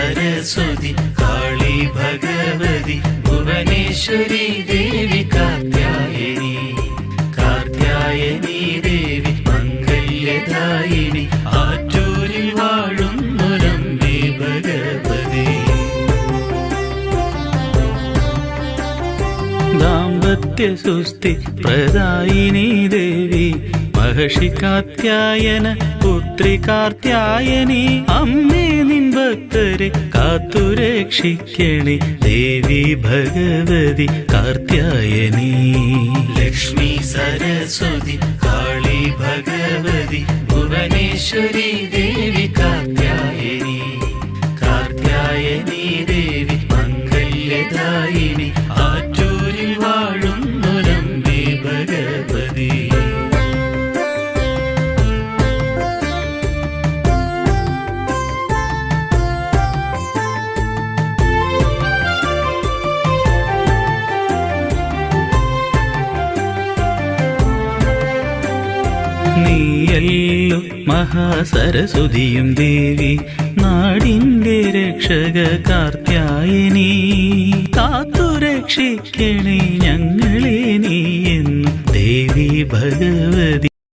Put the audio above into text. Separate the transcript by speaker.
Speaker 1: सरस्वती काली भगवती भुवनेश्वरी देवी कात्यायनी कात्यायनी देवी मङ्गल्यदायिनी आറ്റൂരിൽ വാഴുന്നൊരമ്മേ ഭഗവതി दाम्पत्यसुस्ति प्रदायिनी देवी महर्षि कात्यायन पुत्री कात्यायनी अम्मे निन भक्तरे कातुरक्षिक्कणे देवी भगवती कात्यायनी लक्ष्मी सरस्वती काली भगवती भुवनेश्वरी देवी कात्यायनी कात्यायनी देवी मङ्गल्यदायिनी ആറ്റൂരിൽ വാഴുന്നൊരമ്മേ ഭഗവതി നീയല്ലോ മഹാസരസ്വതിയും ദേവി നാടിന്റെ രക്ഷക കാർത്യായനി കാത്തുരക്ഷിക്കണേ ഞങ്ങളെ നീ എന്നും ദേവി ഭഗവതി.